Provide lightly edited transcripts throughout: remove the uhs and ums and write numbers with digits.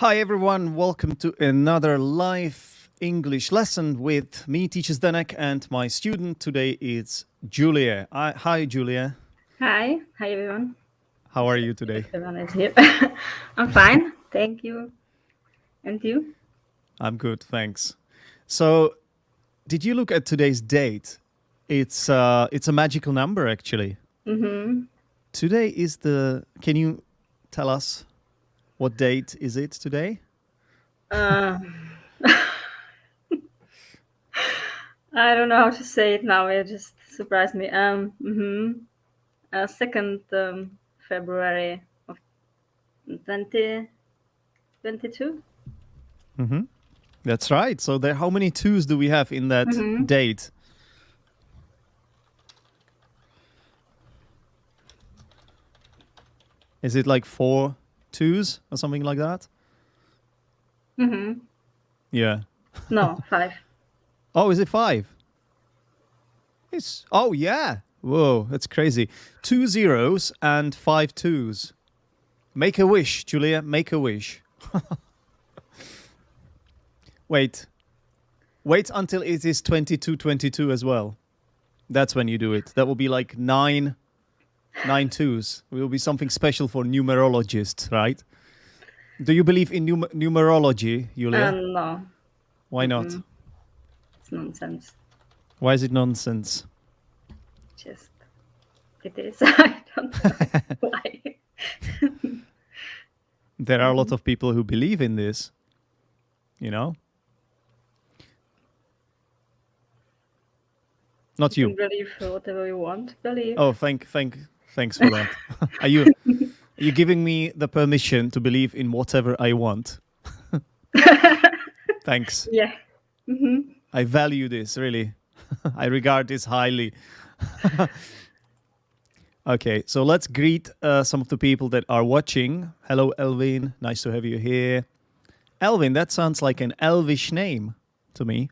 Hi everyone, welcome to another live English lesson with me, teacher Zdenek, and my student today is Julia. Hi Julia. Hi everyone. How are you today? Everyone is here. I'm fine, thank you. And you? I'm good, thanks. So, did you look at today's date? It's a magical number actually. Mm-hmm. Today is Can you tell us what date is it today? I don't know how to say it now. It just surprised me. 2nd February of 2022. Mm-hmm. That's right. So how many twos do we have in that date? Is it like 4 twos or something like that? Mm-hmm. Yeah. No, 5. Oh, is it 5? Oh, yeah. Whoa, that's crazy. 2 zeros and 5 twos. Make a wish, Julia. Make a wish. Wait until it is 22 as well. That's when you do it. That will be like 9 twos. It will be something special for numerologists, right? Do you believe in numerology, Julia? No. Why not? It's nonsense. Why is it nonsense? Just it is. I don't know why. There are a lot of people who believe in this, you know? Not you. You can believe whatever you want to believe. Oh, thanks for that. Are you giving me the permission to believe in whatever I want? Thanks. Yeah. Mm-hmm. I value this, really. I regard this highly. Okay, so let's greet some of the people that are watching. Hello, Elvin. Nice to have you here. Elvin, that sounds like an elvish name to me.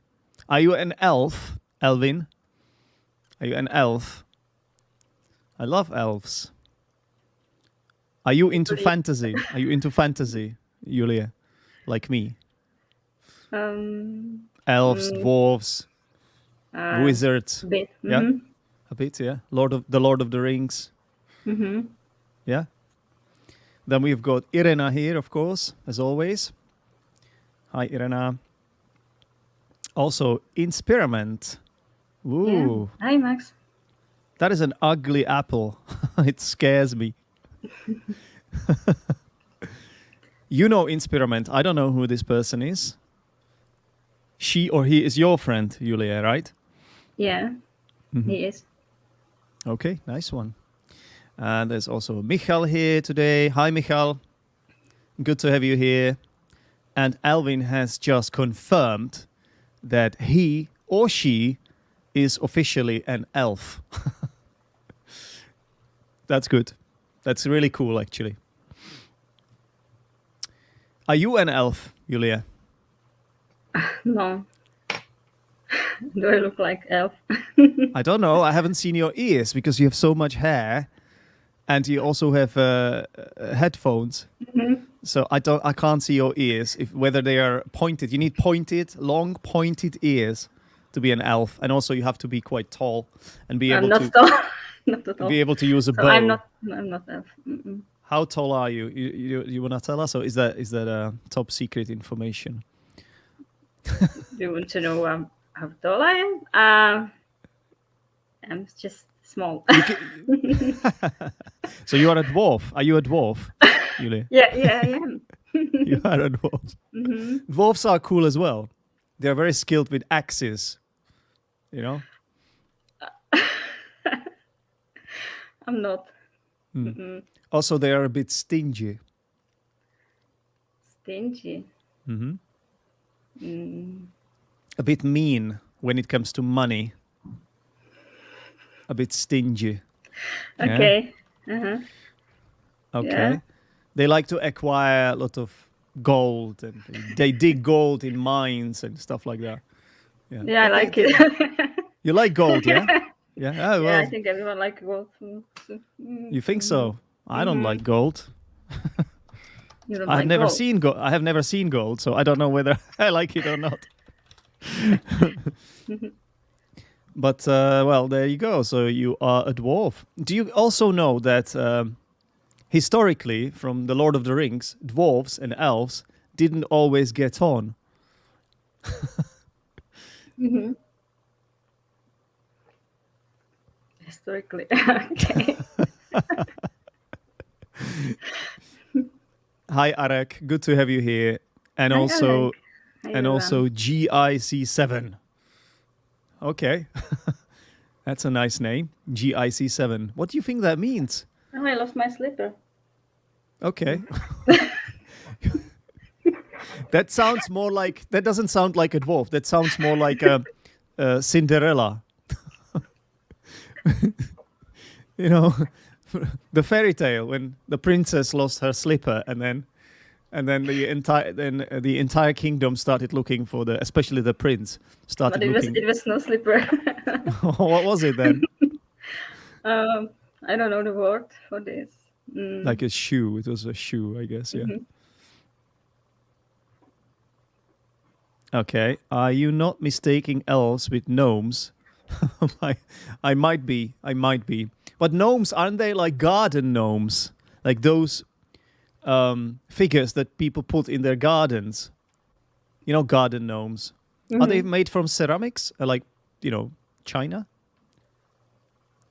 Are you an elf, Elvin? Are you an elf? I love elves. Are you into fantasy? Are you into fantasy, Julia? Like me? Elves, dwarves, wizards. A bit. Mm-hmm. Yeah, a bit. Yeah, Lord of the Rings. Mm-hmm. Yeah. Then we've got Irena here, of course, as always. Hi, Irena. Also, Inspirament. Ooh. Yeah. Hi, Max. That is an ugly apple. It scares me. You know Inspirament. I don't know who this person is. She or he is your friend, Julia, right? Yeah, he is. Okay, nice one. And there's also Michal here today. Hi, Michal. Good to have you here. And Alvin has just confirmed that he or she is officially an elf. That's good. That's really cool, actually. Are you an elf, Julia? No. Do I look like elf? I don't know. I haven't seen your ears because you have so much hair, and you also have headphones. Mm-hmm. So I can't see your ears. Whether they are pointed. You need long pointed ears to be an elf, and also you have to be quite tall and be able not to tall. Not at all. be able to use a bow. I'm not elf. Mm-mm. How tall are you? You wanna tell us, or is that top secret information? Do you want to know how tall I am? I'm just small. So you are a dwarf. Are you a dwarf, Julia? Yeah, I am. You are a dwarf. Mm-hmm. Dwarves are cool as well. They are very skilled with axes. You know. I'm not. Also, they are a bit stingy. Stingy. A bit mean when it comes to money. A bit stingy. Okay. Yeah? Uh-huh. Okay. Yeah. They like to acquire a lot of gold, and they dig gold in mines and stuff like that. Yeah, I like it. You like gold, yeah? Yeah. Oh, well. Yeah, I think everyone likes gold. You think so? I don't like gold. You don't I have like never gold. seen gold. I have never seen gold, so I don't know whether I like it or not. But well, there you go. So you are a dwarf. Do you also know that historically, from the Lord of the Rings, dwarves and elves didn't always get on? Mhm. Historically. Okay. Hi, Arek. Good to have you here. And Hi, also, Alec. Hi, everyone. GIC7. Okay. That's a nice name. GIC7. What do you think that means? Oh, I lost my slipper. Okay. That sounds more like, that doesn't sound like a dwarf. That sounds more like a Cinderella. You know, the fairy tale when the princess lost her slipper and then the entire kingdom started looking for especially the prince started But looking. it was no slipper. What was it then? I don't know the word for this. Like a shoe. It was a shoe, I guess. Yeah. Mhm. Okay. Are you not mistaking elves with gnomes? I might be. I might be. But gnomes, aren't they like garden gnomes? Like those figures that people put in their gardens. You know, garden gnomes. Are they made from ceramics? Like, you know, China?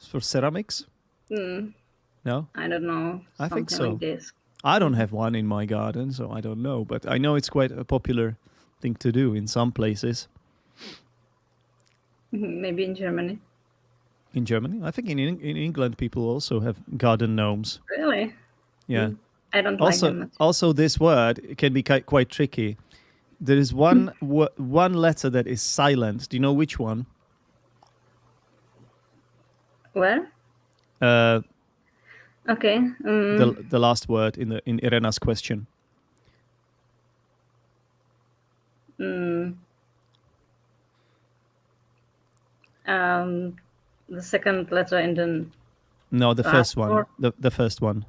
For ceramics? No? I don't know. I think Something so. like this. I don't have one in my garden, so I don't know. But I know it's quite a popular thing to do in some places. Maybe in Germany. In Germany? I think in England people also have garden gnomes. Really? Yeah. I don't like them much. Also, this word can be quite tricky. There is one letter that is silent. Do you know which one? Where? Okay. The last word in Irena's question. The second letter in the No, the first one. or- The first one.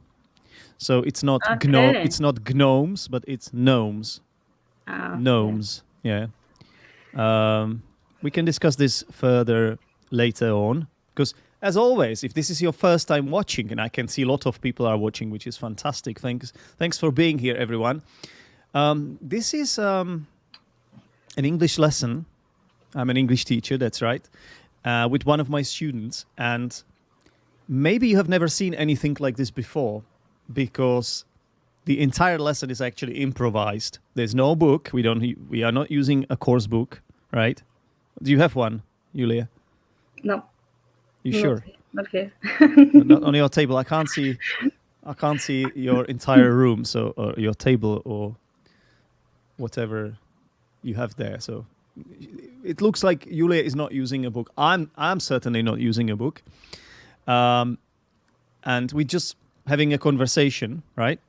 So it's not Okay. it's not gnomes, but it's gnomes. Gnomes. Yeah. We can discuss this further later on, because as always, if this is your first time watching, and I can see a lot of people are watching, which is fantastic. Thanks for being here, everyone. This is an English lesson. I'm an English teacher, that's right, with one of my students. And maybe you have never seen anything like this before, because the entire lesson is actually improvised. There's no book. We are not using a course book, right? Do you have one, Julia? No. You sure? Not here. Not on your table. I can't see your entire room, so or your table or whatever you have there. So it looks like Julia is not using a book. I'm certainly not using a book. And we're just having a conversation, right?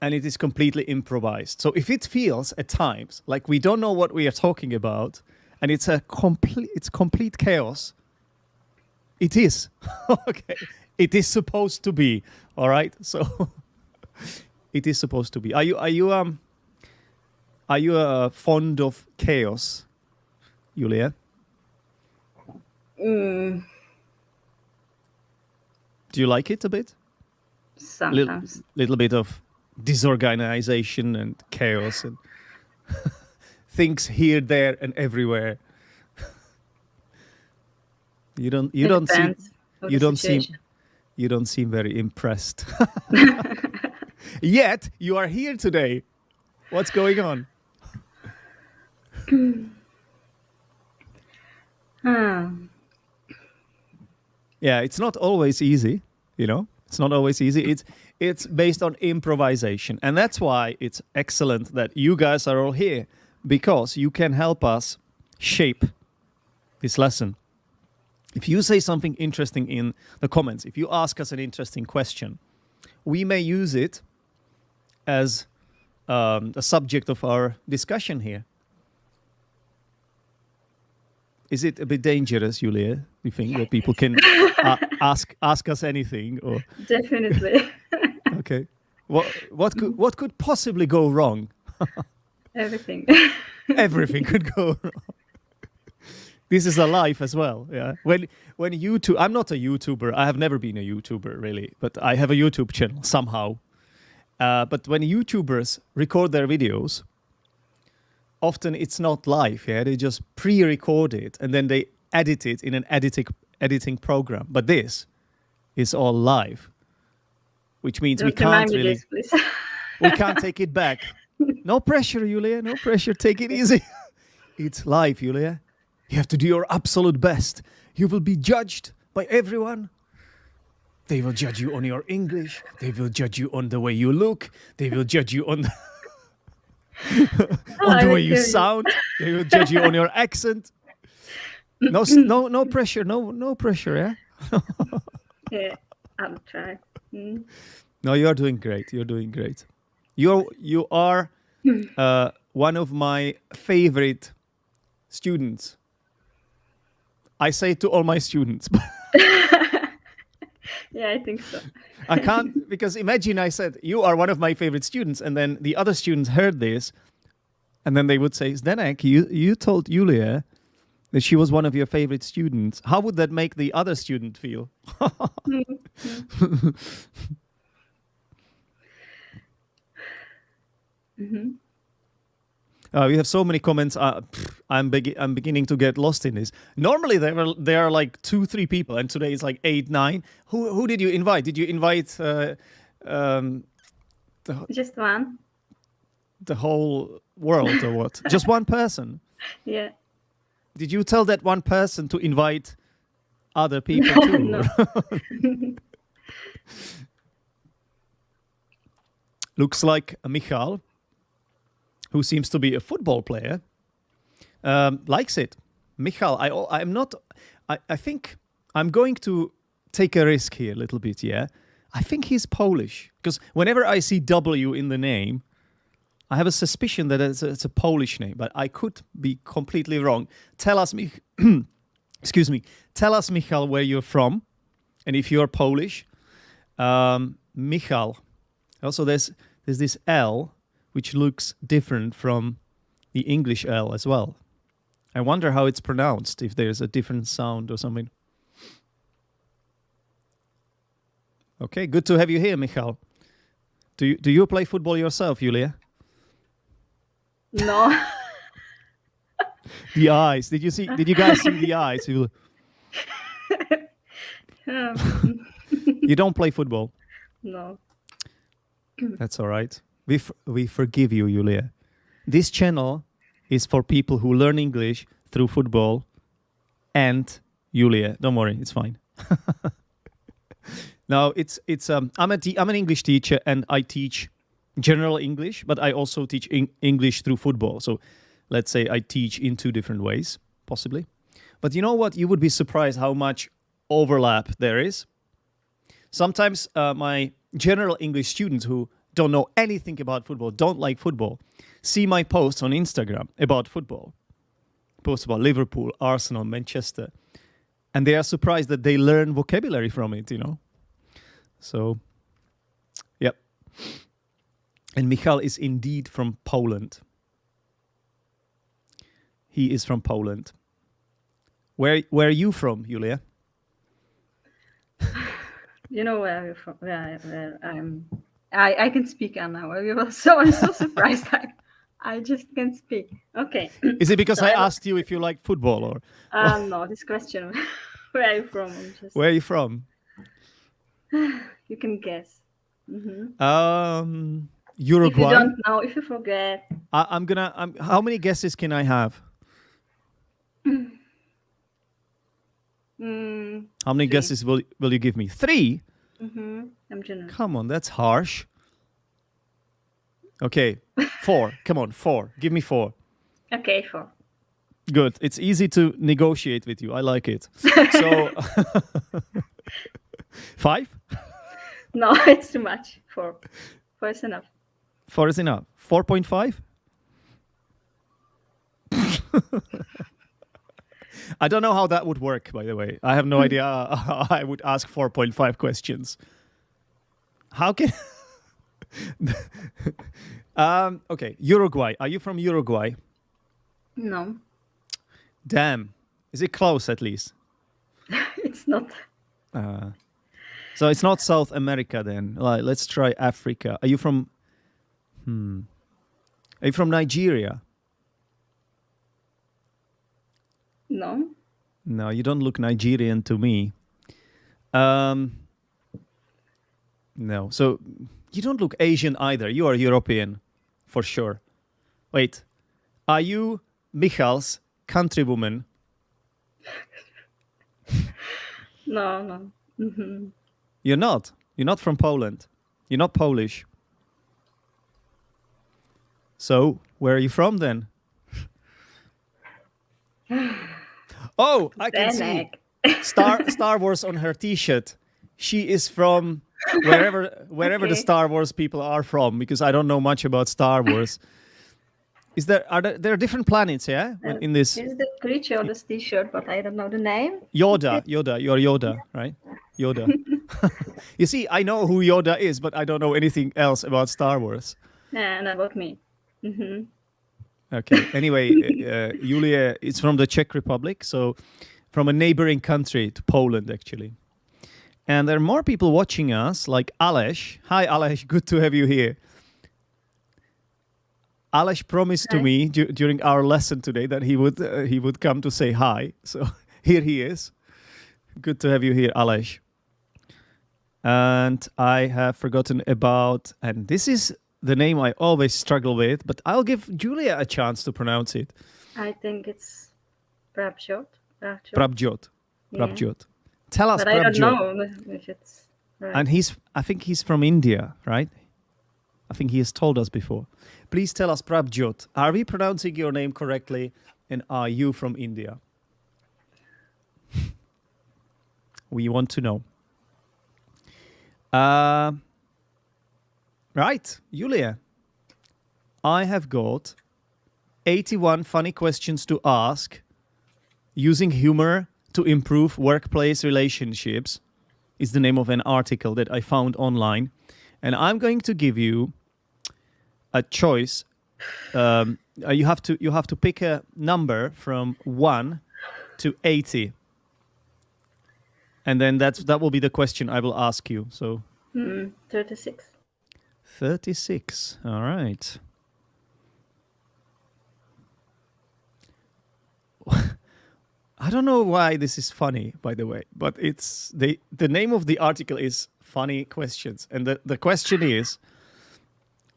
And it is completely improvised. So if it feels at times like we don't know what we are talking about, and it's complete chaos, it is. Okay. It is supposed to be. All right. So it is supposed to be. Are you fond of chaos, Julia? Mm, Do you like it a bit? sometimes. Little bit of disorganization and chaos and things here, there, and everywhere. You don't seem Depends on you the don't seem situation. you don't seem very impressed. Yet you are here today. What's going on? Yeah, it's not always easy, you know. It's not always easy. It's based on improvisation, and that's why it's excellent that you guys are all here, because you can help us shape this lesson. If you say something interesting in the comments, if you ask us an interesting question, we may use it as a subject of our discussion here. Is it a bit dangerous, Julia? You think that people can ask us anything? Or Definitely. okay, What could possibly go wrong? Everything. Everything could go wrong. This is a life as well. Yeah. When YouTube, I'm not a YouTuber. I have never been a YouTuber really, but I have a YouTube channel somehow. But when YouTubers record their videos, often it's not live. Yeah, they just pre-record it and then they edit it in an editing program. But this is all live, which means we can't really. This, please. We can't take it back. No pressure, Julia. No pressure. Take it easy. It's live, Julia. You have to do your absolute best. You will be judged by everyone. They will judge you on your English. They will judge you on the way you look. They will judge you on on the way you sound. They will judge you on your accent. No pressure. No pressure. Yeah. Yeah, I'll try. Mm. No, you are doing great. You're doing great. You are one of my favorite students. I say it to all my students. Yeah, I think so. I can't, because imagine I said, you are one of my favorite students, and then the other students heard this, and then they would say, Zdenek, you told Julia that she was one of your favorite students. How would that make the other student feel? Mm-hmm. We have so many comments. I'm beginning to get lost in this. Normally there are like 2-3 people, and today it's like 8-9. Who did you invite? Did you invite Just one. the whole world or what? Just one person? Yeah. Did you tell that one person to invite other people too? No. Looks like Michal, who seems to be a football player, likes it. Michal, I'm not. I think I'm going to take a risk here a little bit. Yeah, I think he's Polish because whenever I see W in the name, I have a suspicion that it's a Polish name, but I could be completely wrong. Tell us, excuse me. Tell us, Michal, where you're from, and if you're Polish. Michal. Also, there's this L, which looks different from the English L as well. I wonder how it's pronounced, if there's a different sound or something. Okay, good to have you here, Michal. Do you play football yourself, Julia? No. The eyes. Did you guys see the eyes? You don't play football? No. That's all right. We forgive you, Julia. This channel is for people who learn English through football and Julia. Don't worry, it's fine. Now, I'm an English teacher and I teach general English, but I also teach English through football. So let's say I teach in 2 different ways, possibly. But you know what? You would be surprised how much overlap there is. Sometimes my general English students who don't know anything about football, don't like football, see my posts on Instagram about football. Posts about Liverpool, Arsenal, Manchester. And they are surprised that they learn vocabulary from it, you know. So, yep. And Michal is indeed from Poland. He is from Poland. Where are you from, Julia? You know where I'm from? Where I'm. I can speak now. I'm so surprised. I just can't speak. Okay. Is it because I asked you if you like football or? No, this question. Where are you from? Where are you from? You can guess. Mm-hmm. Uruguay. If you don't know, if you forget. How many guesses can I have? How many 3. guesses will you give me? 3? Mm-hmm. I'm generous. Come on, that's harsh. Okay, 4. Come on, 4. Give me 4. Okay, 4. Good. It's easy to negotiate with you. I like it. So, 5? No, it's too much. 4. 4 is enough. 4 is enough. 4.5? I don't know how that would work, by the way. I have no idea how I would ask 4.5 questions. How can... Okay, Uruguay. Are you from Uruguay? No, Damn. Is it close at least? it's not. So it's not South America then. Like, let's try Africa. Are you from? Are you from Nigeria? No, No, you don't look Nigerian to me. No. So you don't look Asian either. You are European, for sure. Wait, are you Michal's countrywoman? no. Hmm. You're not. You're not from Poland. You're not Polish. So where are you from then? Oh, I can see Zdenek. Star Wars on her T-shirt. She is from wherever the Okay. Star Wars people are from, because I don't know much about Star Wars. There are different planets, yeah, in this This is the creature of this T-shirt, but I don't know the name. Yoda. You're Yoda, right? Yoda. You see, I know who Yoda is, but I don't know anything else about Star Wars. And about me. Hmm. Okay. Anyway, Julia is from the Czech Republic, so from a neighboring country to Poland, actually. And there are more people watching us, like Aleš. Hi, Aleš. Good to have you here. Aleš promised to Hi. me during our lesson today that he would come to say hi. So here he is. Good to have you here, Aleš. And I have forgotten about, and this is the name I always struggle with, but I'll give Julia a chance to pronounce it. I think it's Prabjot. Prabjot. Yeah. Prabjot. Tell us, But I don't Prabjot. know if it's right. And I think he's from India, right? I think he has told us before. Please tell us, Prabjot, are we pronouncing your name correctly? And are you from India? We want to know. Right, Julia. I have got 81 funny questions to ask using humor to improve workplace relationships is the name of an article that I found online. And I'm going to give you a choice. You have to pick a number from 1 to 80. And then that will be the question I will ask you. So 36. 36. All right. I don't know why this is funny, by the way, but it's the name of the article is Funny Questions. And the question is,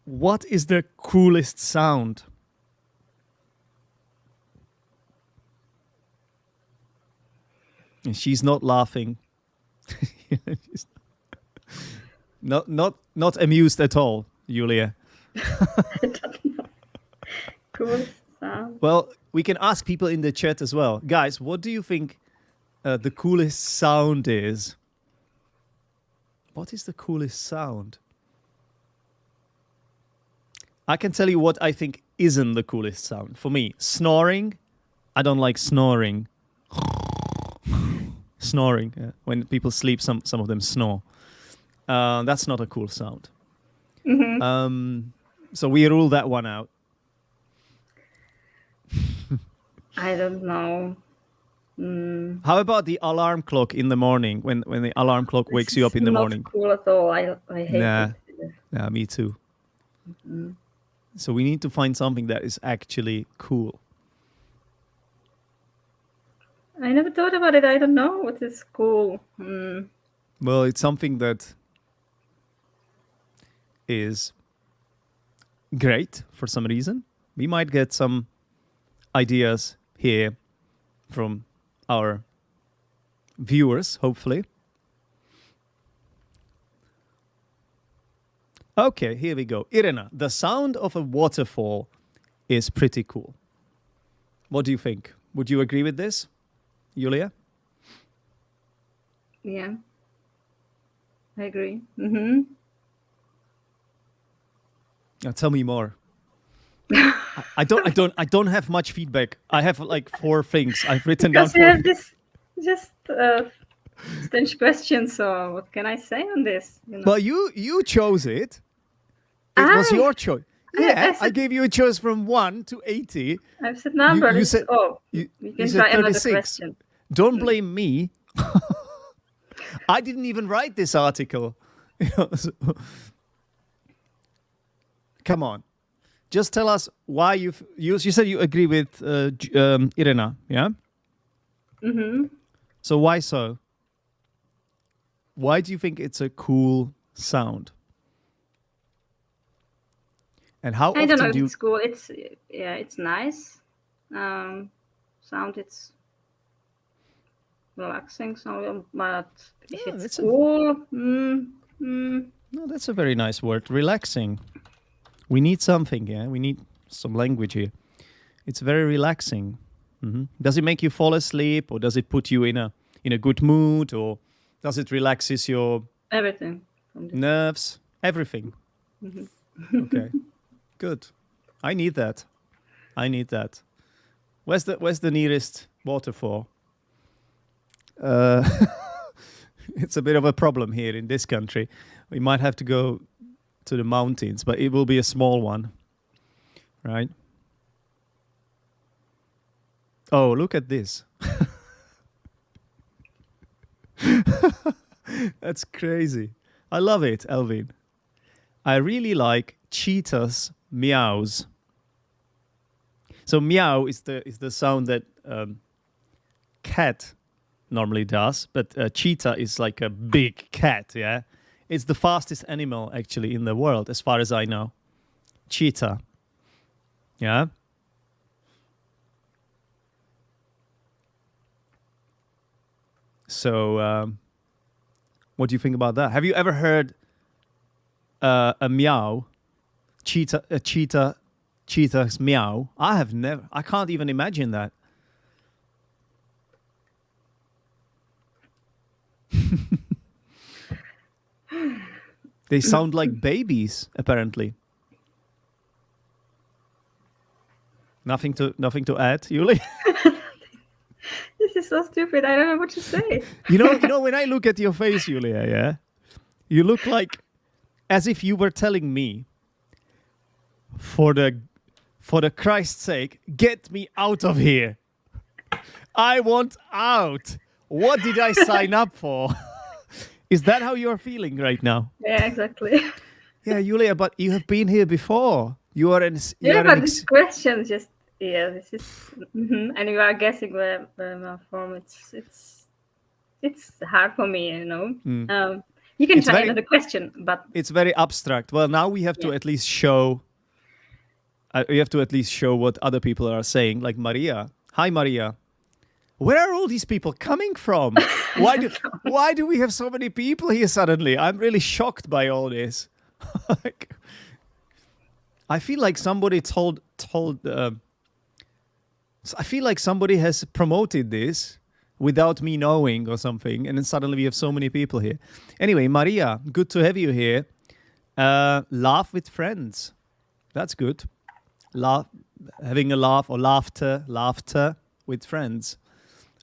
what is the coolest sound? And she's not laughing. She's not amused at all, Julia. I don't know. Cool sound. Well, we can ask people in the chat as well. Guys, what do you think the coolest sound is? What is the coolest sound? I can tell you what I think isn't the coolest sound. For me, snoring. I don't like snoring. Snoring. Yeah. When people sleep, some of them snore. That's not a cool sound. So we rule that one out. I don't know. How about the alarm clock in the morning when the alarm clock wakes you up in the morning? Not cool at all. I hate Nah. it. Yeah, me too. So we need to find something that is actually cool. I never thought about it. I don't know what is cool. Well, it's something that is great for some reason. We might get some ideas here from our viewers, hopefully. Okay, here we go. Irena, the sound of a waterfall is pretty cool. What do you think? Would you agree with this, Julia? Yeah, I agree. Now tell me more. I don't have much feedback. I have like 4 things I've written down. Because we have this just strange question. So what can I say on this? You know? Well, you chose it. It was Ah, your choice. I Yeah, I said gave you a choice from 1 to 80. I've said You numbers. said Oh, you, we you can said try another 36. question. Don't blame me. I didn't even write this article. Come on. Just tell us why you said you agree with Irena, yeah? Mm-hmm. So why so? Why do you think it's a cool sound? And how I don't know often if do you... it's cool. It's nice. Sound it's relaxing. So, but if Oh, it's cool, mm, no, that's a very nice word. Relaxing. We need something, yeah? We need some language here. It's very relaxing. Does it make you fall asleep, or does it put you in a good mood, or does it relaxes your everything. From this. nerves? Everything. Okay, good. I need that. I need that. Where's the nearest waterfall? It's a bit of a problem here in this country. We might have to go to the mountains, but it will be a small one, right? Oh, look at this. That's crazy. I love it, Elvin. I really like cheetahs' meows. So meow is the sound that cat normally does, but cheetah is like a big cat, yeah? It's the fastest animal actually in the world, as far as I know. Cheetah. Yeah? So, what do you think about that? Have you ever heard a meow? Cheetah's meow? I have never. I can't even imagine that. They sound like babies, apparently. Nothing to add, Yuli? This is so stupid. I don't know what to say. You know, when I look at your face, Julia, yeah, you look like as if you were telling me, for the Christ's sake, get me out of here. I want out. What did I sign up for? Is that how you're feeling right now? Yeah, exactly. Yeah, Julia, but you have been here before. You are an. You Yeah, are an. but this question just this is and you are guessing where my form. It's hard for me, you know. You can It's try very. another question, but It's very abstract. Well, now we have to at least show. We have to at least show what other people are saying. Like Maria. Hi, Maria. Where are all these people coming from? Why do we have so many people here suddenly? I'm really shocked by all this. Like, I feel like somebody told. I feel like somebody has promoted this without me knowing or something, and then suddenly we have so many people here. Anyway, Maria, good to have you here. Laugh with friends. That's good. Having a laugh or laughter with friends.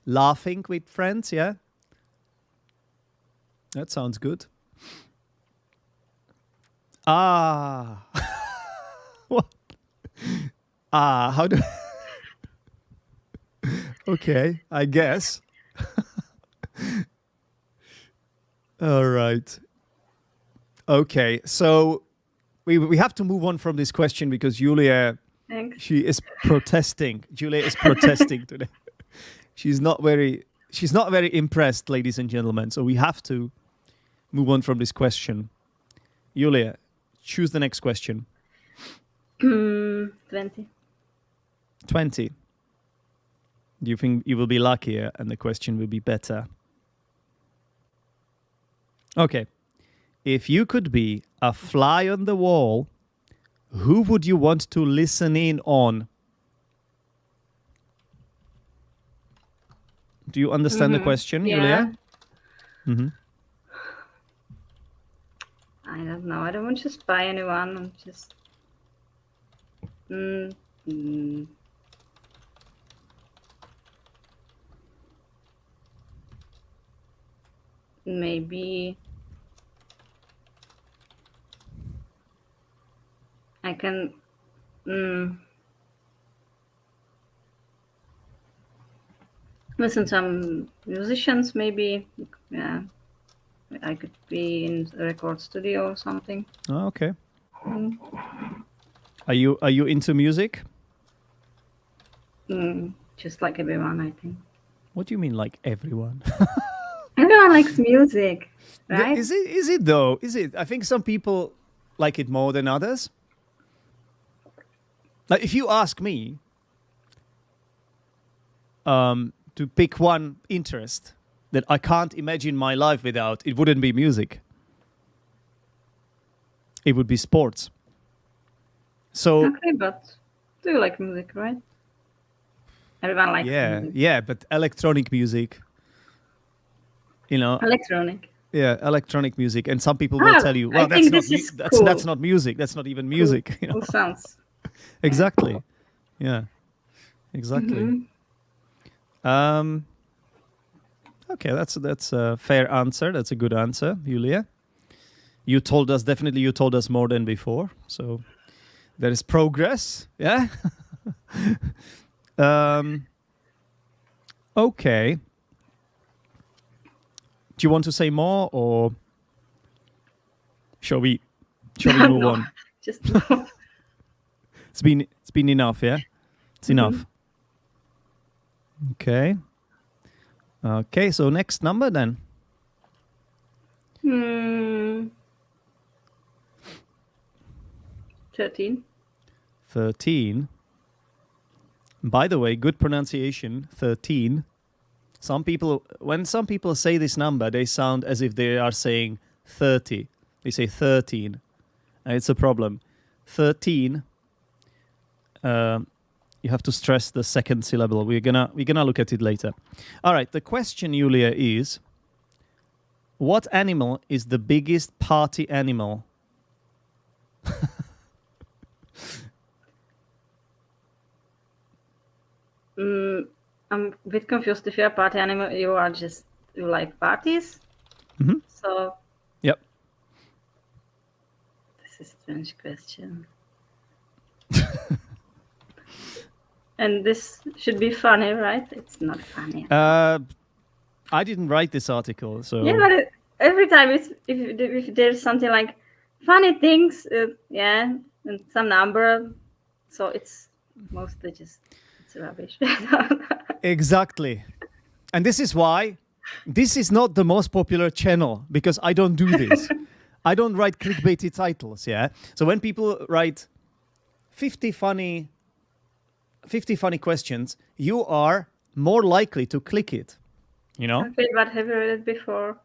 Laughing with friends, yeah? That sounds good. Ah. What? Ah, how do... Okay, I guess. All right. Okay, so we have to move on from this question because Julia, thanks. she is protesting. Julia is protesting today. She's not very impressed, ladies and gentlemen. So we have to move on from this question. Julia, choose the next question. 20. 20. Do you think you will be luckier and the question will be better? Okay. If you could be a fly on the wall, who would you want to listen in on? Do you understand the question, Yeah. Julia? I don't know. I don't want to spy anyone. I'm just. Maybe I can listen to some musicians, maybe. Yeah, I could be in a record studio or something. Oh, okay. Are you into music? Just like everyone, I think. What do you mean, like everyone? Everyone likes music, right? Is it though? Is it? I think some people like it more than others. Like if you ask me to pick one interest that I can't imagine my life without, it wouldn't be music. It would be sports. So Okay, but do you like music, right? Everyone likes music. Yeah, but electronic music, Electronic. Yeah, electronic music, and some people will tell you, "Well, that's not music. That's not even music." Cool sounds. Exactly. Yeah. Exactly. Okay, that's a fair answer. That's a good answer, Julia. You told us more than before, so there is progress. Yeah. Okay. Do you want to say more, or shall we move on? Just It's been enough, yeah? It's enough. Okay. Okay, so next number then. 13. 13. By the way, good pronunciation, 13. When some people say this number, they sound as if they are saying 30. They say 13. And it's a problem. 13, you have to stress the second syllable. We're gonna look at it later. All right, the question, Julia, is what animal is the biggest party animal? I'm a bit confused. If you're a party animal, you like parties. Mm-hmm. So. Yep. This is a strange question. And this should be funny, right? It's not funny. I didn't write this article, so. Yeah, but every time if there's something like funny things, and some number, so it's mostly just it's rubbish. Exactly. And this is why this is not the most popular channel, because I don't do this. I don't write clickbaity titles, yeah? So when people write 50 funny questions, you are more likely to click it, Okay, but have you read it before?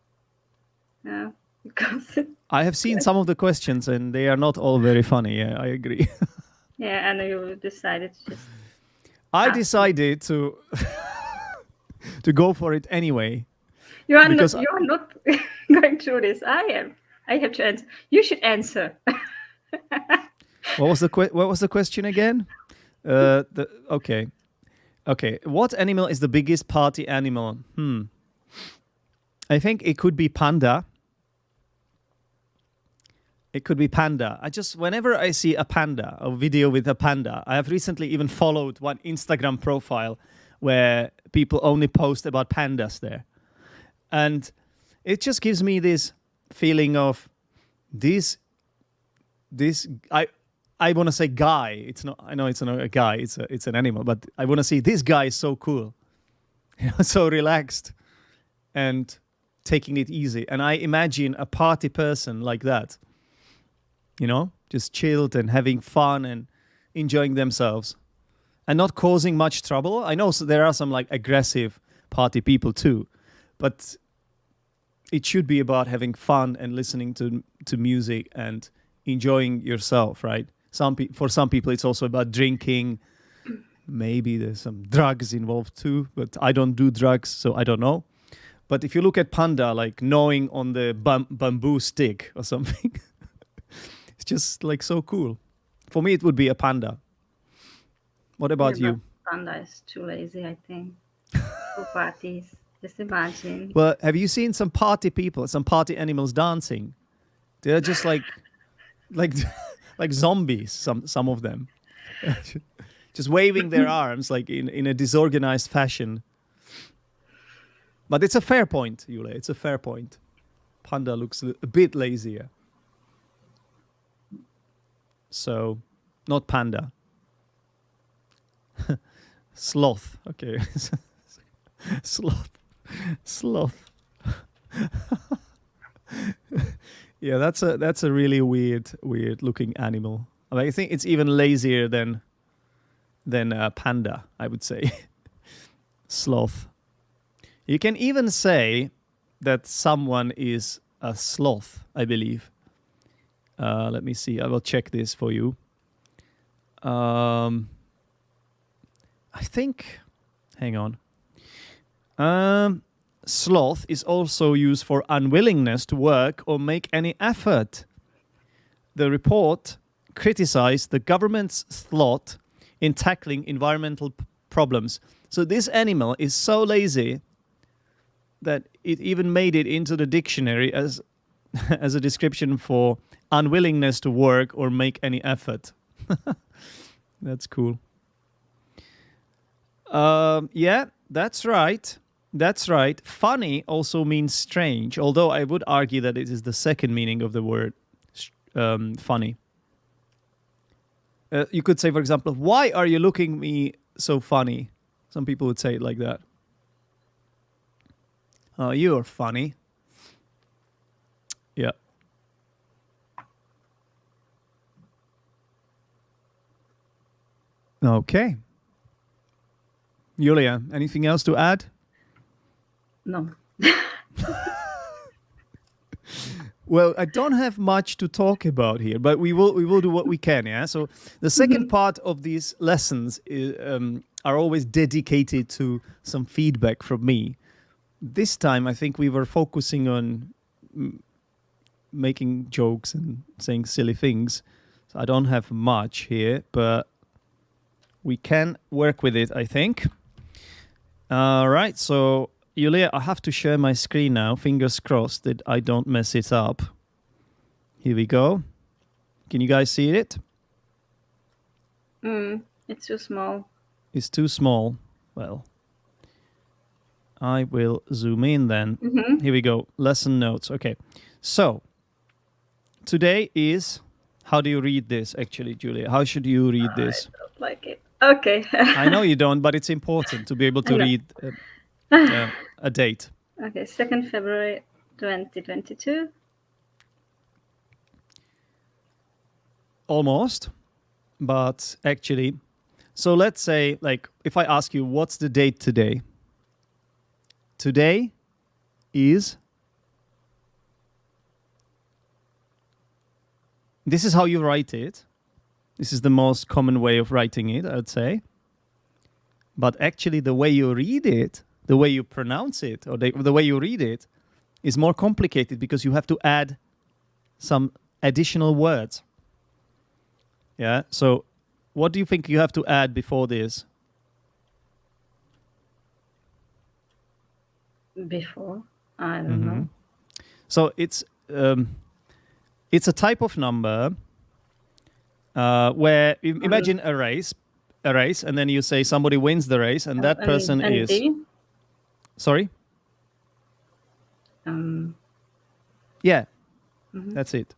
Yeah, because I have seen some of the questions and they are not all very funny. Yeah, I agree. Yeah, and you decided to just. I decided to go for it anyway. You are not going through this. I am. I have to answer. You should answer. What was the question again? Okay. What animal is the biggest party animal? I think it could be panda. It could be panda. Whenever I see a panda, a video with a panda, I have recently even followed one Instagram profile where people only post about pandas there. And it just gives me this feeling of this I want to say guy. It's not. I know it's not a guy. It's an animal. But I want to see this guy is so cool, so relaxed, and taking it easy. And I imagine a party person like that, just chilled and having fun and enjoying themselves, and not causing much trouble. I know there are some like aggressive party people too, but it should be about having fun and listening to music and enjoying yourself, right? For some people, it's also about drinking. Maybe there's some drugs involved too, but I don't do drugs, so I don't know. But if you look at panda, like gnawing on the bamboo stick or something, it's just like so cool. For me, it would be a panda. What about you? Panda is too lazy, I think, for parties. Just imagine. Well, have you seen some party people, some party animals dancing? They're just like like zombies. Some of them, just waving their arms like in a disorganized fashion. But it's a fair point, Yule. It's a fair point. Panda looks a bit lazier. So, not panda. Sloth. Okay. Sloth. Yeah, that's a really weird looking animal. I think it's even lazier than panda, I would say. Sloth. You can even say that someone is a sloth, I believe. Let me see. I will check this for you. I think. Hang on. Sloth is also used for unwillingness to work or make any effort. The report criticized the government's sloth in tackling environmental problems. So this animal is so lazy that it even made it into the dictionary as a description for unwillingness to work or make any effort. That's cool. Yeah, that's right. That's right. Funny also means strange, although I would argue that it is the second meaning of the word funny. You could say, for example, why are you looking at me so funny? Some people would say it like that. Oh, you're funny. Yeah. Okay. Julia, anything else to add? No. Well, I don't have much to talk about here, but we will do what we can, yeah? So the second part of these lessons are always dedicated to some feedback from me. This time, I think we were focusing on making jokes and saying silly things. So I don't have much here, but we can work with it, I think. All right, so Julia, I have to share my screen now. Fingers crossed that I don't mess it up. Here we go. Can you guys see it? It's too small. It's too small. Well, I will zoom in then. Here we go. Lesson notes. Okay. So, today is... How do you read this, actually, Julia? How should you read this? I don't like it. Okay. I know you don't, but it's important to be able to read a date. Okay, 2nd February 2022. Almost, but actually, so let's say, like, if I ask you, what's the date today? Today is... This is how you write it. This is the most common way of writing it, I would say. But actually, the way you read it, the way you pronounce it, or the way you read it, is more complicated because you have to add some additional words. Yeah, so what do you think you have to add before this? Before? I don't know. So it's a type of number where imagine a race, and then you say somebody wins the race, and that person is... D? Sorry? Yeah, that's it.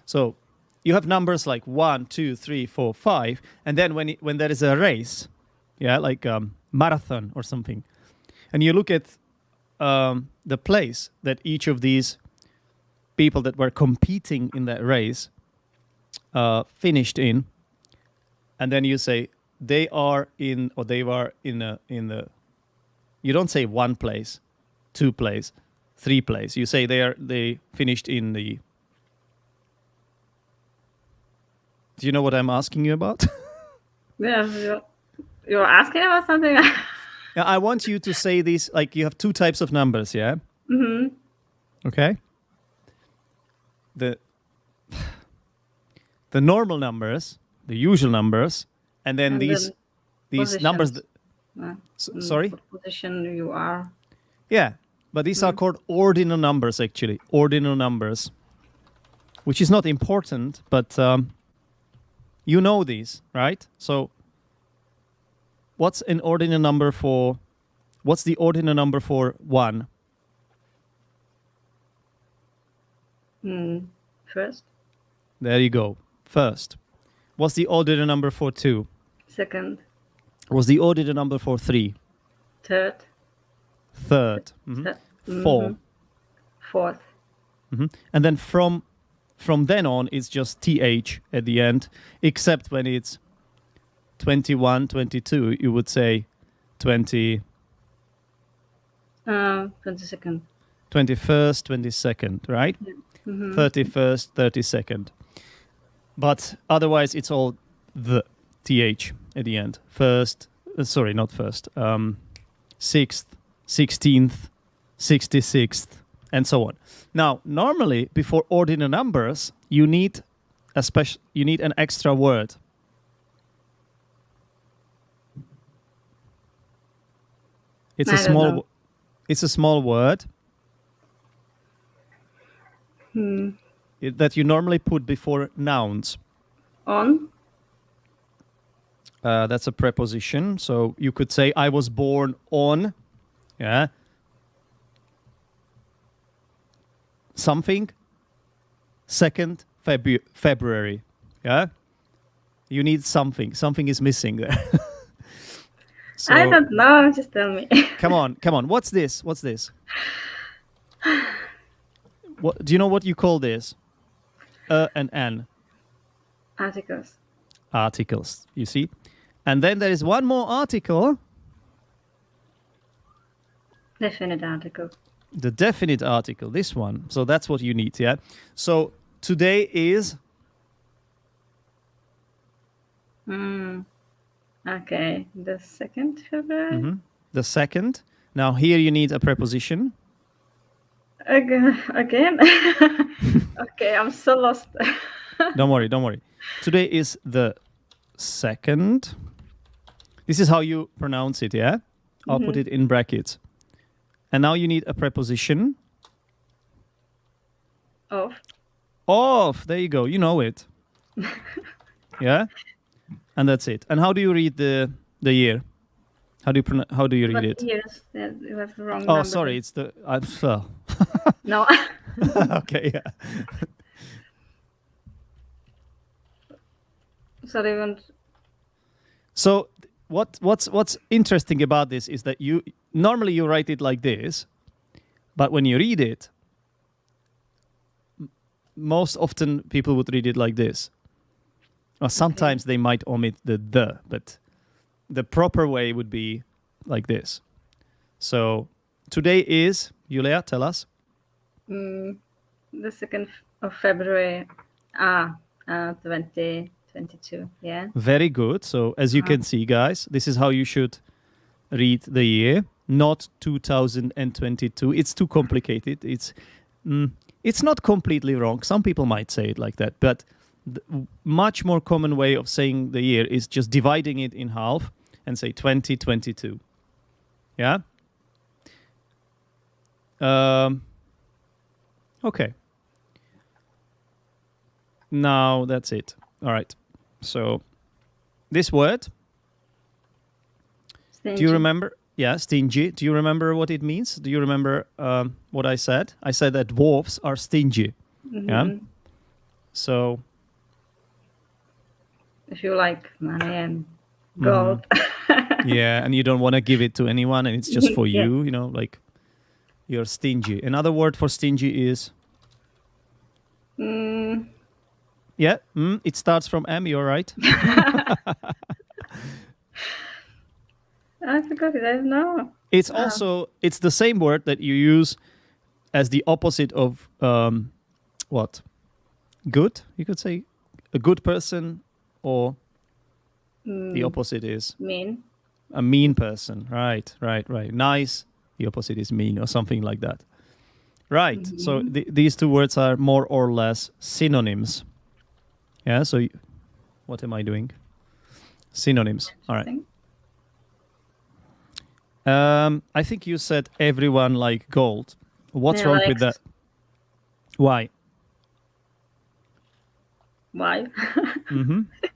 So you have numbers like 1, 2, 3, 4, 5, and then when there is a race, yeah, like marathon or something, and you look at the place that each of these people that were competing in that race finished in, and then you say they are in, or they were in the... You don't say one place, 2 place, 3 place. You say they finished in the... Do you know what I'm asking you about? Yeah, you're asking about something? Yeah, I want you to say this, like you have 2 types of numbers, yeah? Okay? The normal numbers, the usual numbers, and then these numbers... Sorry? What position you are. Yeah, but these are called ordinal numbers, actually. Ordinal numbers. Which is not important, but You know these, right? So what's the ordinal number for 1? First, There you go. First. What's the ordinal number for 2? second, What's the ordinal number for 3? third, Third. th- 4. fourth. And then from then on, it's just th at the end, except when it's 21, 22, you would say 20, 22nd. 21st, 22nd, right? 31st, 32nd. But otherwise, it's all the th at the end. First, sorry, not first. 6th, 16th, 66th, and so on. Now, normally, before ordinal numbers, you need an extra word. It's I don't know. It's a small word that you normally put before nouns. On. That's a preposition. So you could say, I was born on, yeah, something, 2nd February. Yeah, you need something. Something is missing there. So, I don't know. Just tell me. come on. What's this? What do you know? What you call this? And an. Articles. You see, and then there is one more article. Definite article. The definite article. This one. So that's what you need. Yeah. So today is. Okay, the 2nd February. The 2nd. Now here you need a preposition. Again. Okay, I'm so lost. Don't worry. Today is the 2nd. This is how you pronounce it, yeah? I'll put it in brackets. And now you need a preposition. Of. There you go. You know it. Yeah? And that's it. And how do you read the year? How do you read it? Years? Yeah, you have the wrong Oh, number. sorry. It's the... No. Okay, yeah. Sorry, So what's interesting about this is that you normally you write it like this, but when you read it, most often people would read it like this. Or sometimes they might omit the, but the proper way would be like this. So today is, Julia, tell us. the 2nd of February. 2022. Yeah. Very good. So as you can see, guys, this is how you should read the year, not 2022. It's too complicated. It's not completely wrong. Some people might say it like that, but the much more common way of saying the year is just dividing it in half and say 2022. Yeah? Okay. Now that's it. All right. So this word, Stingy. do you remember? Yeah, stingy. Do you remember what it means? Do you remember what I said? I said that dwarfs are stingy. Yeah. So if you like money and gold. yeah, and you don't want to give it to anyone, and it's just for you. You know, like you're stingy. Another word for stingy is. Yeah, it starts from M. You're right. I forgot it. I don't know. It's also it's the same word that you use as the opposite of what? Good, you could say, a good person, or the opposite is Mean. a mean person. Right. Nice. The opposite is mean, or something like that. Right. So these two words are more or less synonyms. Yeah. So what am I doing? Synonyms. All right. I think you said everyone like gold. What's wrong with that? Why? Why?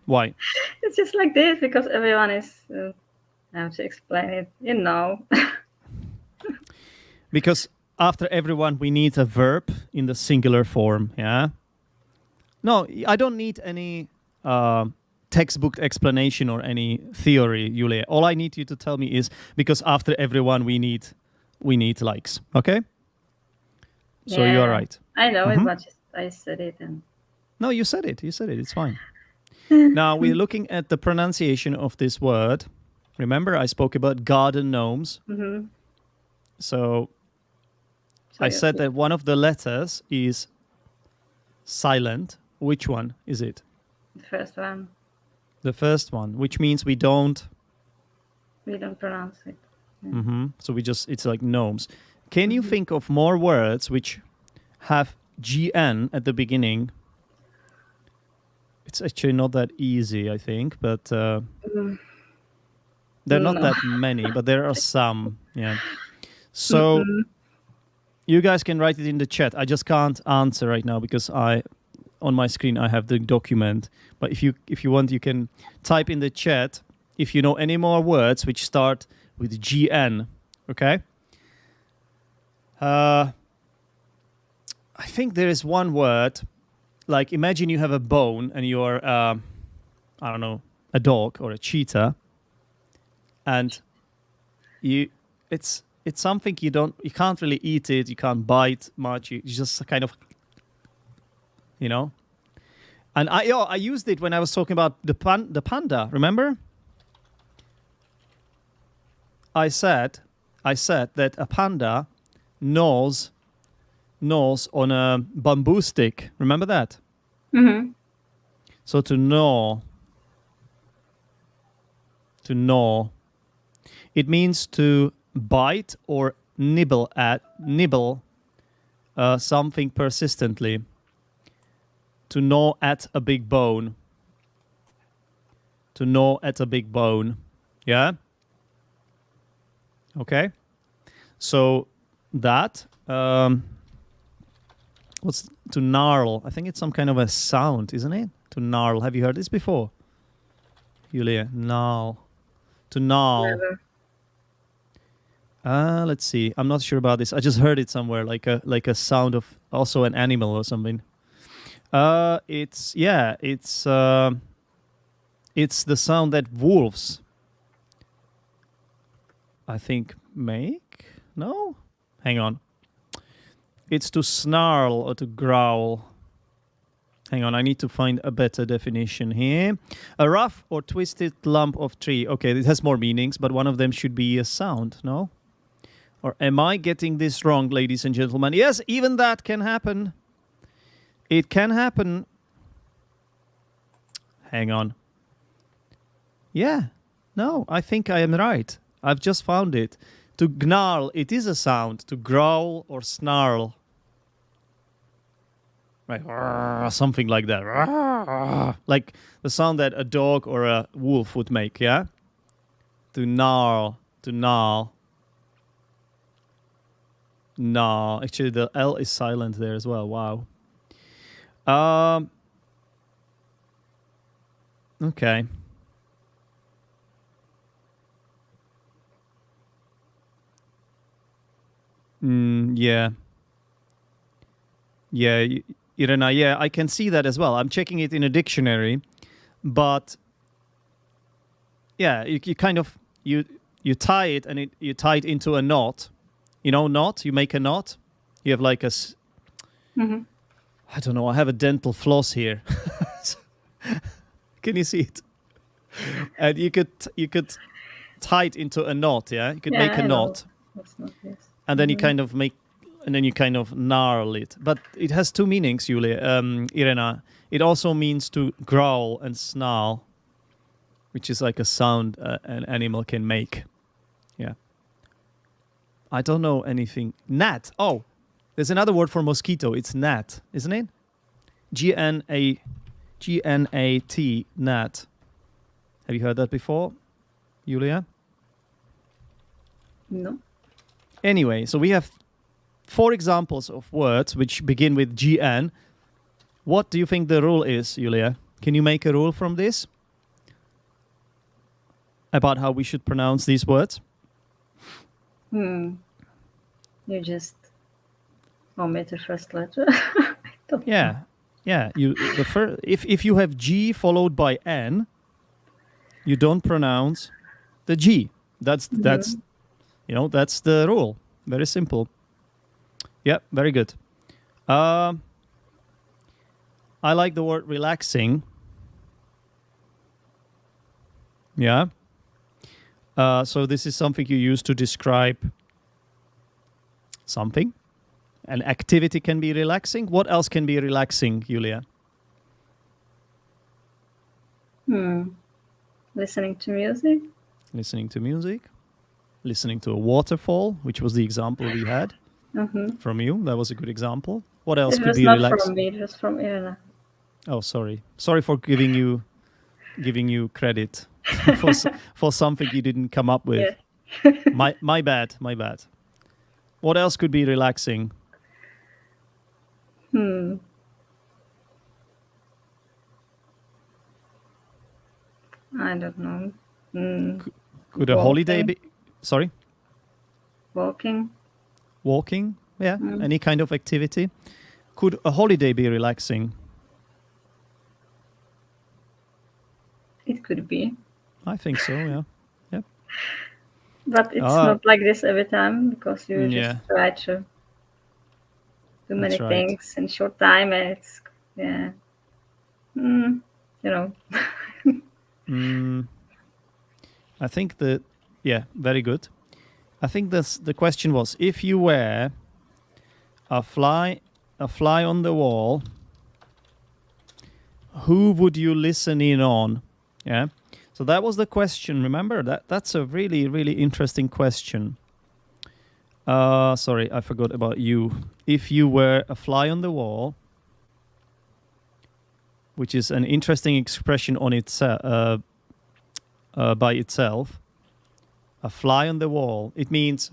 Why? It's just like this because everyone is. I have to explain it. You know. Because after everyone, we need a verb in the singular form. Yeah. No, I don't need any textbook explanation or any theory, Julia. All I need you to tell me is because after everyone, we need likes. Okay. So you are right. I know it, but just I said it and. No, you said it. You said it. It's fine. Now we're looking at the pronunciation of this word. Remember, I spoke about garden gnomes. So I said that one of the letters is silent. Which one is it? The first one. The first one, which means we don't pronounce it. So it's like gnomes. Can you think of more words which have GN at the beginning? It's actually not that easy, I think, but there are not that many, but there are some. Yeah. So you guys can write it in the chat. I just can't answer right now because on my screen I have the document. But if you want, you can type in the chat if you know any more words which start with GN. Okay. I think there is one word. Like imagine you have a bone and you're I don't know, a dog or a cheetah, and it's something you can't really eat it, you can't bite much, you just kind of, you know. And I used it when I was talking about the panda, remember? I said that a panda gnaws on a bamboo stick. Remember that? So to gnaw, it means to bite or nibble something persistently. To gnaw at a big bone. To gnaw at a big bone. Yeah? Okay. So that what's to gnarl? I think it's some kind of a sound, isn't it? To gnarl. Have you heard this before? Julia, gnarl. To gnarl. Let's see. I'm not sure about this. I just heard it somewhere, like a sound of also an animal or something. It's the sound that wolves, I think, make. No? Hang on. It's to snarl or to growl. Hang on, I need to find a better definition here. A rough or twisted lump of tree. Okay, it has more meanings, but one of them should be a sound, no? Or am I getting this wrong, ladies and gentlemen? Yes, even that can happen. It can happen. Hang on. Yeah. No, I think I am right. I've just found it. To gnarl, it is a sound. To growl or snarl. Right. Something like that. Like the sound that a dog or a wolf would make, yeah? To gnarl. To gnarl. No, actually the L is silent there as well. Wow. Okay. Yeah. Yeah, Irena, yeah, I can see that as well. I'm checking it in a dictionary, but yeah, you kind of you tie it and you tie it into a knot. You know, knot. You make a knot. You have like a. I don't know. I have a dental floss here. Can you see it? And you could tie it into a knot. Yeah, you could make a knot, and then you kind of make. And then you kind of gnarl it. But it has two meanings, Julia, Irena. It also means to growl and snarl, which is like a sound an animal can make. Yeah. I don't know anything. Gnat. Oh, there's another word for mosquito. It's gnat, isn't it? G-N-A-T, gnat. Have you heard that before, Julia? No. Anyway, so we have 4 examples of words which begin with GN. What do you think the rule is, Julia? Can you make a rule from this about how we should pronounce these words? You just omit the first letter. I don't know. Yeah. If you have G followed by N, you don't pronounce the G. That's the rule. Very simple. Yeah, very good. I like the word relaxing. Yeah. So this is something you use to describe something. An activity can be relaxing. What else can be relaxing, Julia? Listening to music. Listening to music. Listening to a waterfall, which was the example we had from you. That was a good example. What else could be relaxing? It was not from me. It was from Irina. Oh, sorry. Sorry for giving you credit for something you didn't come up with. Yeah. my bad. What else could be relaxing? I don't know. Could a holiday be? Sorry? Walking. Walking? Yeah. Any kind of activity. Could a holiday be relaxing? It could be. I think so, yeah. Yeah. But it's not like this every time, because you just try to do many things in short time, and it's I think that very good. I think the question was, if you were a fly on the wall, who would you listen in on? Yeah. So that was the question. Remember that's a really, really interesting question. Sorry, I forgot about you. If you were a fly on the wall, which is an interesting expression on itself, by itself, a fly on the wall. It means,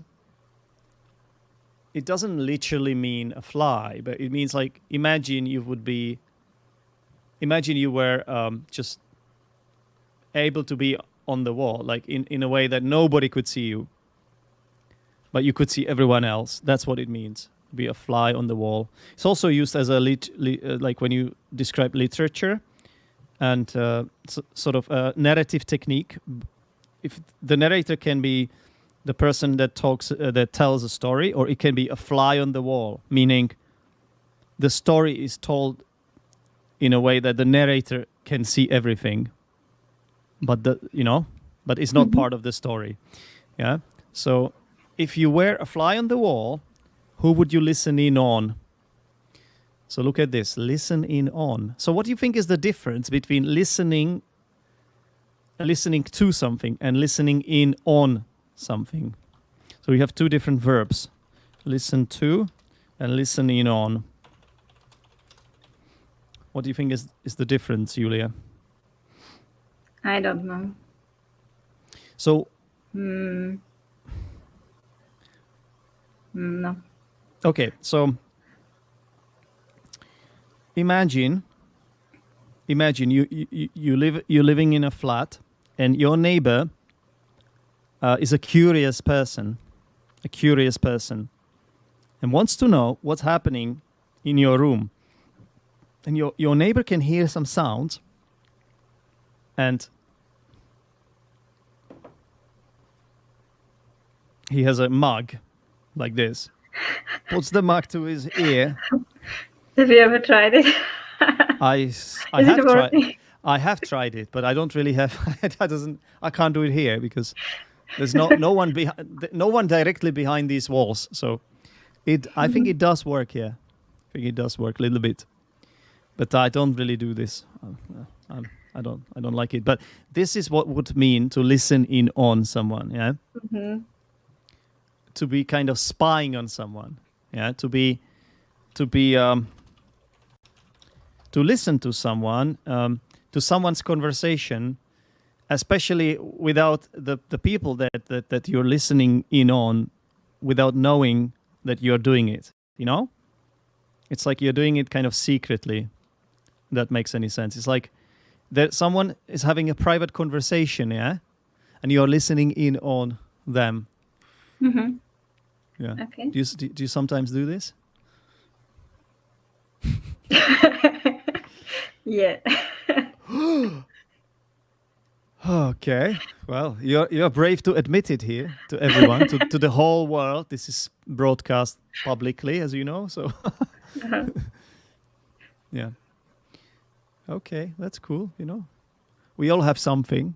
it doesn't literally mean a fly, but it means like, imagine you were just able to be on the wall, like in a way that nobody could see you, but you could see everyone else. That's what it means, be a fly on the wall. It's also used as a like when you describe literature and sort of a narrative technique. If the narrator can be the person that tells a story, or it can be a fly on the wall, meaning the story is told in a way that the narrator can see everything, but it's not part of the story. Yeah. So if you were a fly on the wall, who would you listen in on? So look at this, listen in on. So what do you think is the difference between listening to something and listening in on something? So we have two different verbs, listen to and listen in on. What do you think is the difference, Julia? I don't know. So no. Okay, so imagine you're living in a flat, and your neighbor is a curious person, and wants to know what's happening in your room. And your neighbor can hear some sounds, and he has a mug like this, puts the mug to his ear. Have you ever tried it? I have tried it, but I don't really have. I can't do it here because there's no one directly behind these walls. So I think it does work here. I think it does work a little bit, but I don't really do this. I don't like it. But this is what would mean to listen in on someone. Yeah. Mm-hmm. To be kind of spying on someone. Yeah. To listen to someone, to someone's conversation, especially without the people that you're listening in on, without knowing that you're doing it. You know, it's like you're doing it kind of secretly, that makes any sense. It's like that someone is having a private conversation, yeah, and you're listening in on them. Mm-hmm. Yeah. Okay. Do you sometimes do this? Yeah. Okay. Well, you're brave to admit it here to everyone, to the whole world. This is broadcast publicly, as you know. So, yeah. Okay, that's cool. We all have something.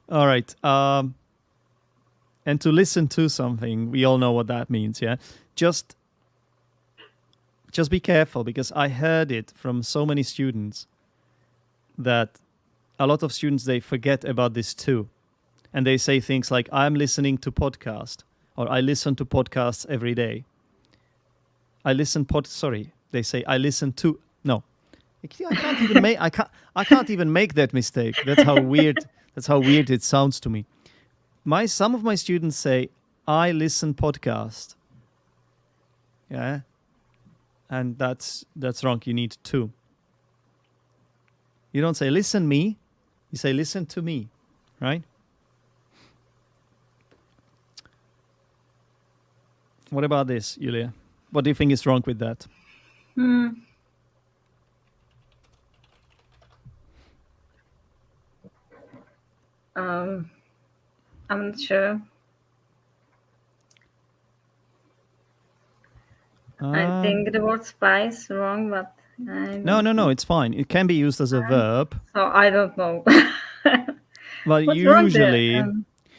All right. And to listen to something, we all know what that means. Yeah. Just be careful, because I heard it from so many students that a lot of students, they forget about this too. And they say things like, I'm listening to podcast, or I listen to podcasts every day. They say I listen to, no. I can't even make that mistake. That's how weird it sounds to me. Some of my students say I listen podcast. Yeah. And that's wrong. You need to. You don't say listen me, you say listen to me, right? What about this, Julia? What do you think is wrong with that? I'm not sure. I think the word spy is wrong, but No, it's fine. It can be used as a verb. So I don't know. Well, What's wrong there? usually,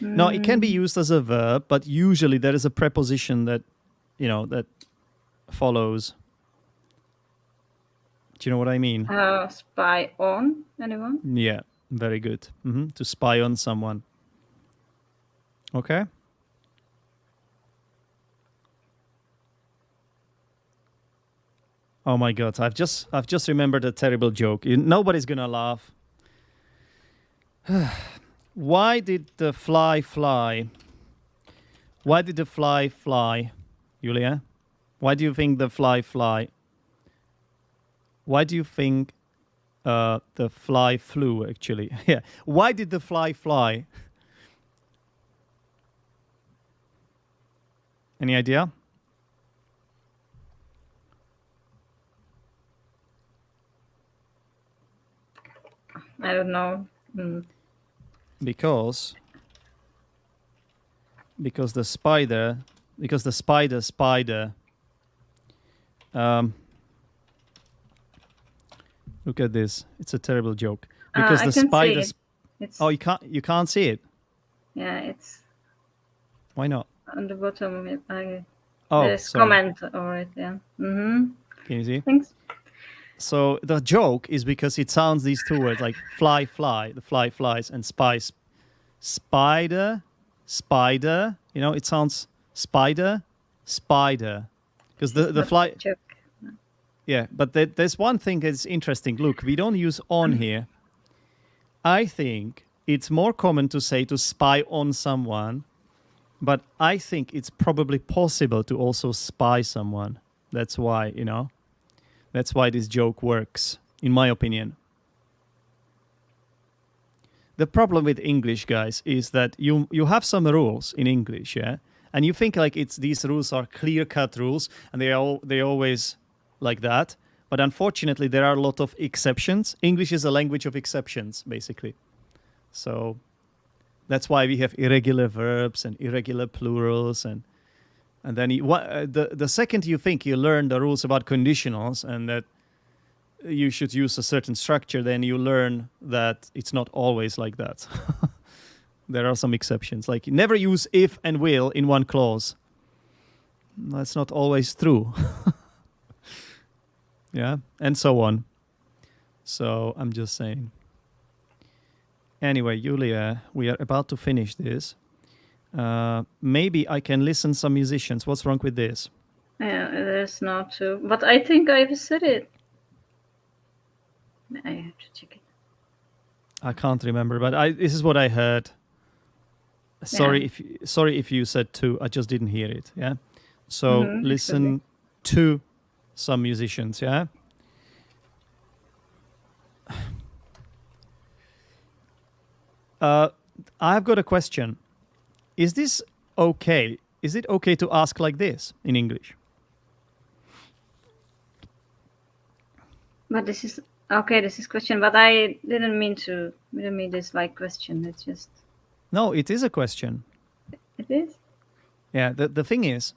no, it can be used as a verb, but usually there is a preposition that, that follows. Do you know what I mean? Spy on anyone? Yeah, very good. To spy on someone. Okay. Oh my God! I've just remembered a terrible joke. Nobody's gonna laugh. Why did the fly fly? Why did the fly fly, Julia? Why do you think the fly fly? Why do you think the fly flew? Actually, yeah. Why did the fly fly? Any idea? I don't know. Because the spider. Look at this. It's a terrible joke. Because I the can spider. see it. Oh, you can't see it. Yeah, it's Why not? on the bottom. Oh, There's sorry. comment over it. Yeah. Can you see? Thanks. So the joke is because it sounds these two words like fly, the fly flies, and spider. It sounds spider. Because the fly. Joke. Yeah, but there's one thing that's interesting. Look, we don't use on here. I think it's more common to say to spy on someone, but I think it's probably possible to also spy someone. That's why, That's why this joke works, in my opinion. The problem with English, guys, is that you have some rules in English, yeah? And you think like these rules are clear-cut rules, and they're always like that. But unfortunately, there are a lot of exceptions. English is a language of exceptions, basically. So that's why we have irregular verbs and irregular plurals, and then the second you think you learn the rules about conditionals and that you should use a certain structure, then you learn that it's not always like that. There are some exceptions, like never use if and will in one clause. That's not always true. Yeah, and so on. So I'm just saying. Anyway, Julia, we are about to finish this. Maybe I can listen some musicians. What's wrong with this? Yeah, there's not to. But I think I've said it. I have to check it. I can't remember, but this is what I heard. Sorry if you said to. I just didn't hear it. Yeah. So listen to some musicians, yeah? I've got a question. Is this okay? Is it okay to ask like this in English? But this is okay. This is question, but I didn't mean this like question. It's just No, it is a question. it is. Yeah, the thing is,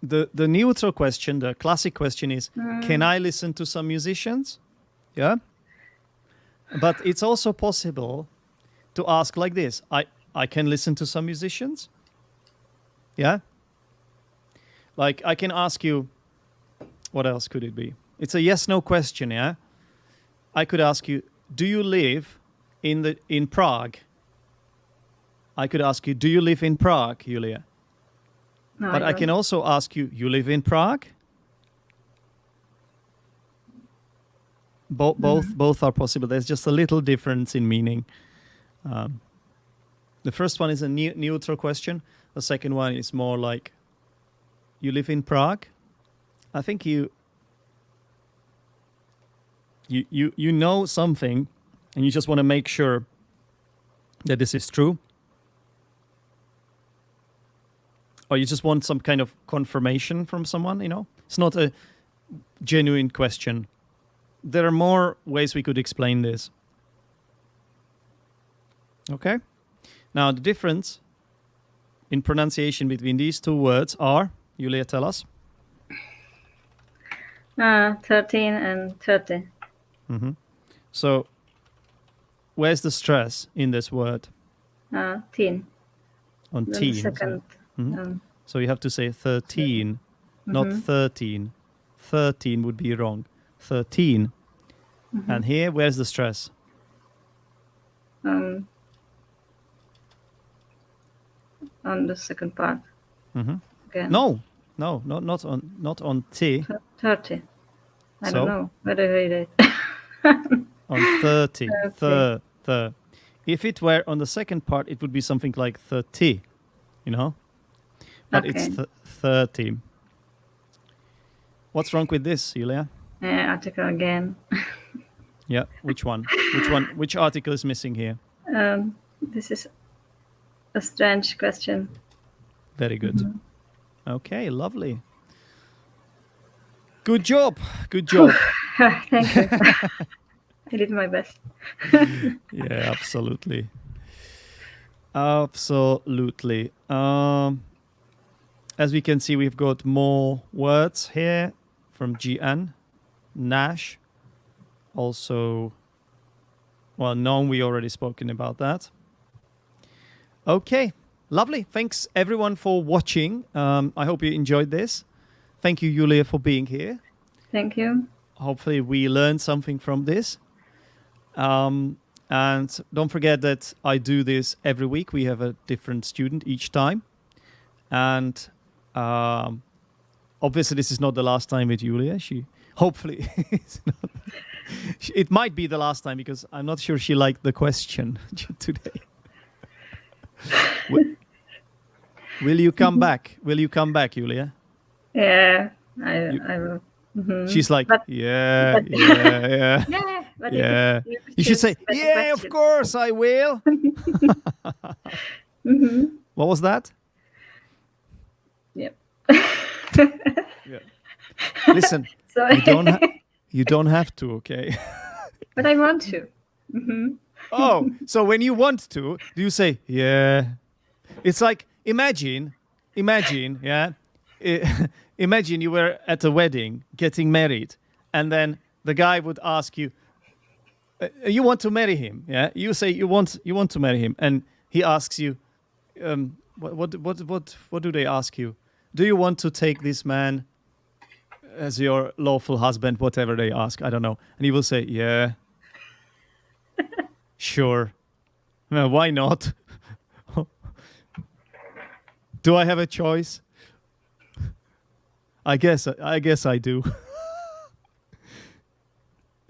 the neutral question, the classic question is, can I listen to some musicians? Yeah. But it's also possible to ask like this. I can listen to some musicians? Yeah. Like I can ask you, what else could it be? It's a yes/no question, yeah? I could ask you, do you live in Prague? I could ask you, do you live in Prague, Julia? No, But I can also ask you, you live in Prague? Both are possible. There's just a little difference in meaning. The first one is a neutral question. The second one is more like, you live in Prague? I think you know something, and you just want to make sure that this is true. Or you just want some kind of confirmation from someone, you know? It's not a genuine question. There are more ways we could explain this. Okay? Now, the difference in pronunciation between these two words are, Julia, tell us. 13 and 30. Mm-hmm. So, where's the stress in this word? Teen. On Then teen. the second. So you have to say 13, not 13. 13 would be wrong. 13. And here, where's the stress? On the second part. Again. No, not on T. 30. I So? don't know. Where do I read it? On 30. 30. If it were on the second part, it would be something like 30, you know? But it's 30. What's wrong with this, Julia? Article again. Yeah, which one? Which article is missing here? This is a strange question. Very good. Okay, lovely. Good job. Thank you. I did my best. Yeah, absolutely. Absolutely. As we can see, we've got more words here from GN, Nash. Also, well, Gnome, we already spoken about that. Okay, lovely. Thanks everyone for watching. I hope you enjoyed this. Thank you, Julia, for being here. Thank you. Hopefully we learned something from this. And don't forget that I do this every week. We have a different student each time. And obviously this is not the last time with Julia. She hopefully it's not, it might be the last time because I'm not sure she liked the question today. Will you come back? Will you come back, Julia? Yeah, I will. She's like, But- yeah. Yeah, but Yeah. you You should choose say, better yeah, of questions. course I will. What was that? Yep. Yeah. Listen, Sorry. you don't have to, okay? But I want to. Oh, so when you want to, do you say, yeah? It's like, imagine, yeah? Imagine you were at a wedding, getting married, and then the guy would ask you, you want to marry him, yeah? You say you want to marry him, and he asks you, what do they ask you? Do you want to take this man as your lawful husband? Whatever they ask, I don't know. And he will say, yeah, sure. Well, why not? Do I have a choice? I guess I do.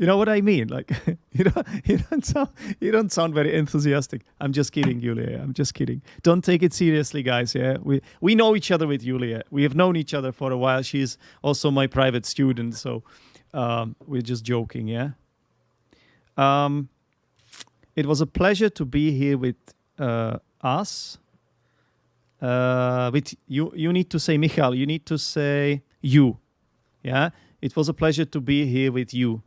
You know what I mean? Like you don't sound very enthusiastic. I'm just kidding, Julia. I'm just kidding. Don't take it seriously, guys. Yeah, we know each other with Julia. We have known each other for a while. She's also my private student, so we're just joking. Yeah. It was a pleasure to be here with us. With you, you need to say Michal. You need to say you. Yeah. It was a pleasure to be here with you.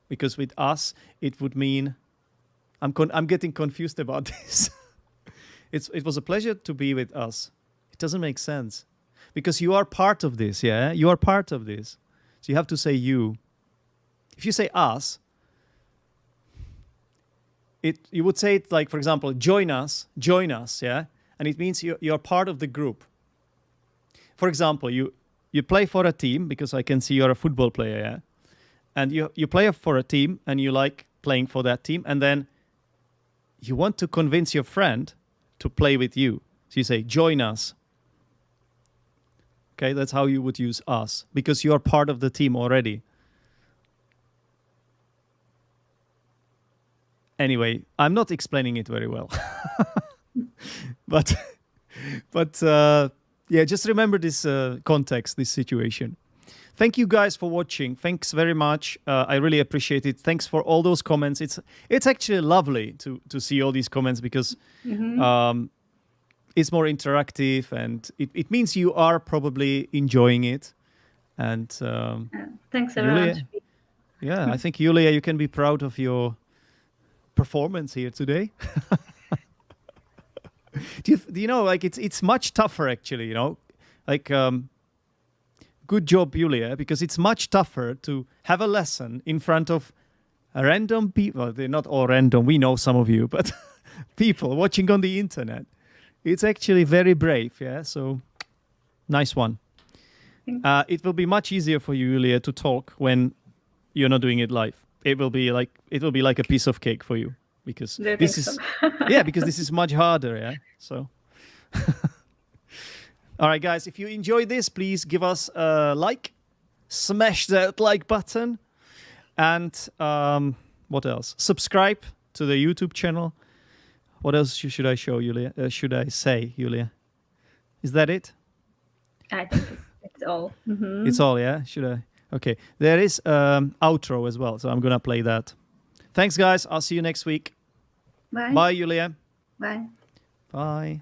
Because with us, it would mean, I'm getting confused about this. It was a pleasure to be with us. It doesn't make sense. Because you are part of this, yeah? You are part of this. So you have to say you. If you say us, you would say it like, for example, join us, yeah? And it means you're part of the group. For example, you play for a team, because I can see you're a football player, yeah? And you play for a team and you like playing for that team. And then you want to convince your friend to play with you. So you say, join us. Okay, that's how you would use us. Because you are part of the team already. Anyway, I'm not explaining it very well. But yeah, just remember this context, this situation. Thank you guys for watching. Thanks very much. I really appreciate it. Thanks for all those comments. It's actually lovely to see all these comments because it's more interactive and it means you are probably enjoying it. And thanks very much. Yeah, I think Julia, you can be proud of your performance here today. Do you know, like it's much tougher actually, you know, like. Good job, Julia, because it's much tougher to have a lesson in front of random people. Well, they're not all random. We know some of you, but people watching on the internet. It's actually very brave. Yeah. So nice one. It will be much easier for you, Julia, to talk when you're not doing it live. It will be like a piece of cake for you because this is because this is much harder. Yeah. So. All right, guys, if you enjoyed this, please give us a like. Smash that like button. And what else? Subscribe to the YouTube channel. What else should I show, Julia? Should I say, Julia? Is that it? I think it's all. Mm-hmm. It's all, yeah? Should I? Okay. There is outro as well, so I'm going to play that. Thanks, guys. I'll see you next week. Bye. Bye, Julia. Bye. Bye.